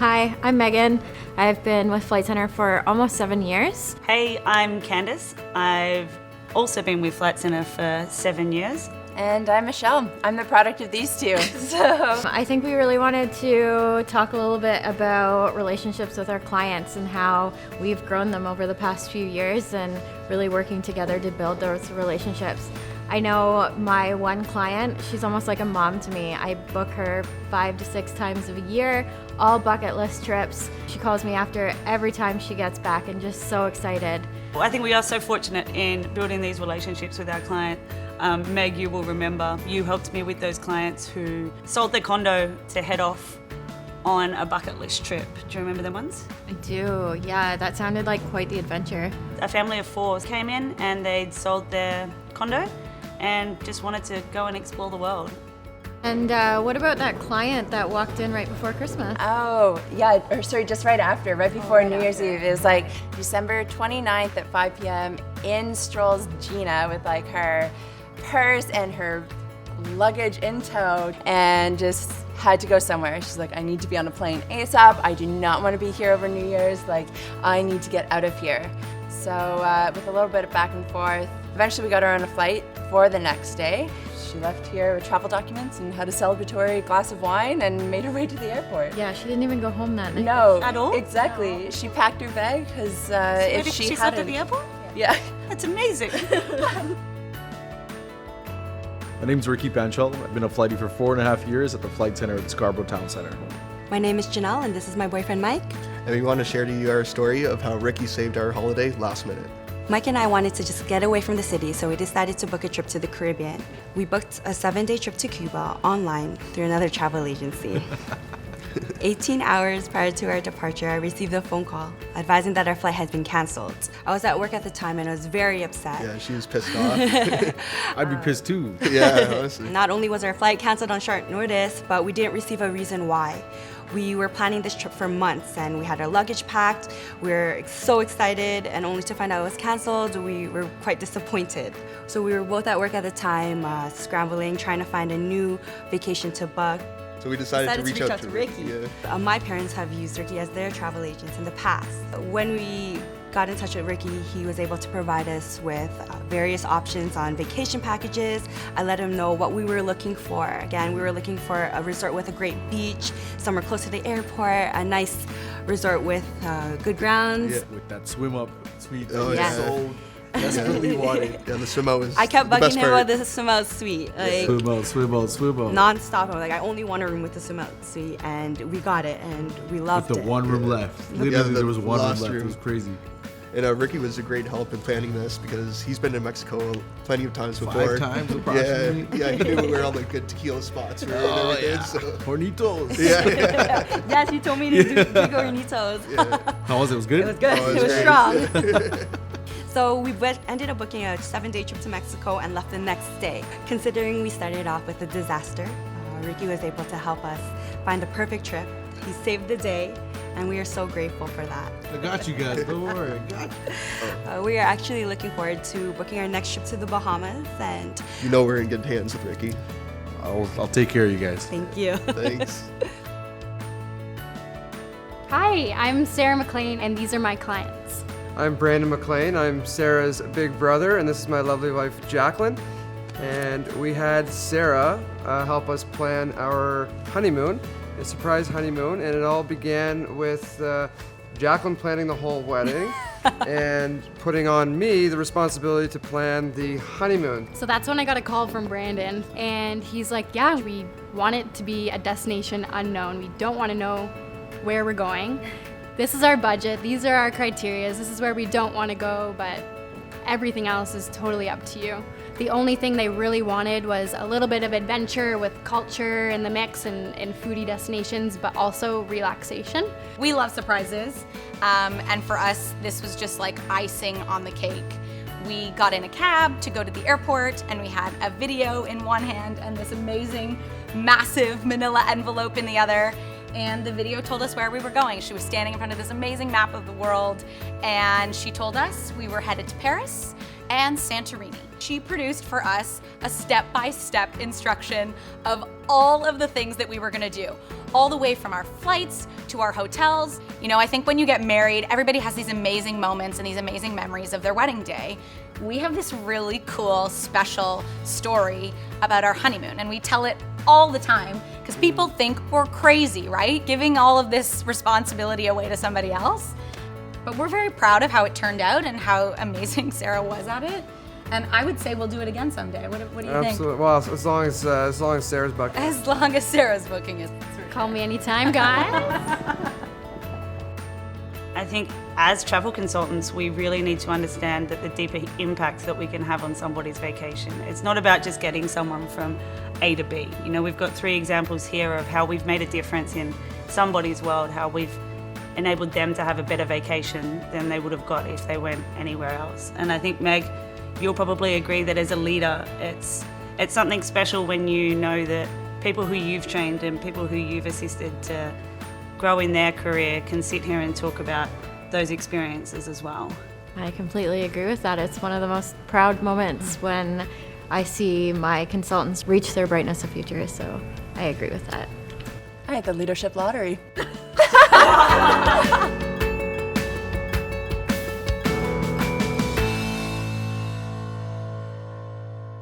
Hi, I'm Megan. I've been with Flight Centre for almost 7 years. Hey, I'm Candice. I've also been with Flight Centre for 7 years. And I'm Michelle. I'm the product of these two. So I think we really wanted to talk a little bit about relationships with our clients and how we've grown them over the past few years and really working together to build those relationships. I know my one client, she's almost like a mom to me. I book her 5 to 6 times a year, all bucket list trips. She calls me after every time she gets back and just so excited. I think we are so fortunate in building these relationships with our client. Meg, you will remember, you helped me with those clients who sold their condo to head off on a bucket list trip. Do you remember them ones? I do, yeah, that sounded like quite the adventure. A family of 4 came in and they'd sold their condo and just wanted to go and explore the world. And what about that client that walked in right before Christmas? oh yeah, or sorry, just right after, right before New Year's Eve. It was like December 29th at 5 p.m. In strolls Gina with like her purse and her luggage in tow and just had to go somewhere. She's like, I need to be on a plane ASAP. I do not want to be here over New Year's. Like, I need to get out of here. So with a little bit of back and forth, eventually we got her on a flight for the next day. She left here with travel documents and had a celebratory glass of wine and made her way to the airport. Yeah, she didn't even go home that night. No. At all? Exactly. She packed her bag because if she slept hadn't... at the airport? Yeah. That's amazing. My name's Ricky Panchel. I've been a flightie for 4.5 years at the Flight Centre at Scarborough Town Centre. My name is Janelle, and this is my boyfriend Mike. And we want to share to you our story of how Ricky saved our holiday last minute. Mike and I wanted to just get away from the city, so we decided to book a trip to the Caribbean. We booked a 7-day trip to Cuba online through another travel agency. 18 hours prior to our departure, I received a phone call advising that our flight had been canceled. I was at work at the time and I was very upset. Yeah, she was pissed off. I'd be pissed too. Yeah, honestly. Not only was our flight canceled on short notice, but we didn't receive a reason why. We were planning this trip for months and we had our luggage packed. We were so excited, and only to find out it was canceled, we were quite disappointed. So we were both at work at the time, scrambling, trying to find a new vacation to book. So we decided to reach out to Ricky. Yeah. My parents have used Ricky as their travel agents in the past. When we got in touch with Ricky, he was able to provide us with various options on vacation packages. I let him know what we were looking for. Again, we were looking for a resort with a great beach, somewhere close to the airport, a nice resort with good grounds. Yeah, with that swim up suite that Oh, we yeah. so desperately wanted. Yeah, the swim out was I kept the bugging best him part. about the swim out suite. Like, Swim out. non-stop. I'm like, I only want a room with the swim out suite, and we got it, and we loved With the it. one room left. Literally, the there was one room last left. It room. was crazy. And Ricky was a great help in planning this because he's been to Mexico plenty of times before. 5 times Yeah, approximately. yeah, he knew where all the good tequila spots were and everything. So. Hornitos. Yeah. Yes, you told me to do Gornitos. How was it? It was good? It was good. Oh, it it was was strong. So we ended up booking a 7-day trip to Mexico and left the next day. Considering we started off with a disaster, Ricky was able to help us find the perfect trip. He saved the day, and we are so grateful for that. I got you guys. Don't worry. I got you. We are actually looking forward to booking our next trip to the Bahamas, and You know we're in good hands with Ricky. I'll take care of you guys. thank you. Thanks. Hi, I'm Sarah McLean, and these are my clients. I'm Brandon McLean. I'm Sarah's big brother, and this is my lovely wife, Jacqueline. And we had Sarah help us plan our honeymoon, a surprise honeymoon, and it all began with Jacqueline planning the whole wedding and putting on me the responsibility to plan the honeymoon. So that's when I got a call from Brandon, and he's like, yeah, we want it to be a destination unknown. We don't want to know where we're going. This is our budget, these are our criteria, this is where we don't want to go, but everything else is totally up to you. The only thing they really wanted was a little bit of adventure with culture in the mix and foodie destinations, but also relaxation. We love surprises, and for us, this was just like icing on the cake. We got in a cab to go to the airport, and we had a video in one hand and this amazing, massive manila envelope in the other. And the video told us where we were going. She was standing in front of this amazing map of the world, and she told us we were headed to Paris, and Santorini. She produced for us a step-by-step instruction of all of the things that we were gonna do, all the way from our flights to our hotels. You know, I think when you get married, everybody has these amazing moments and these amazing memories of their wedding day. We have this really cool, special story about our honeymoon, and we tell it all the time because people think we're crazy, right? Giving all of this responsibility away to somebody else. But we're very proud of how it turned out and how amazing Sarah was at it. And I would say we'll do it again someday. What do you think? Absolutely. Well, as long as Sarah's bucket. As long as Sarah's booking is. Call me anytime, guys. I think as travel consultants, we really need to understand that the deeper impact that we can have on somebody's vacation. It's not about just getting someone from A to B. You know, we've got 3 examples here of how we've made a difference in somebody's world, how we've enabled them to have a better vacation than they would have got if they went anywhere else. And I think, Meg, you'll probably agree that as a leader, it's something special when you know that people who you've trained and people who you've assisted to grow in their career can sit here and talk about those experiences as well. I completely agree with that. It's one of the most proud moments when I see my consultants reach their brightness of future, so I agree with that. I had the leadership lottery.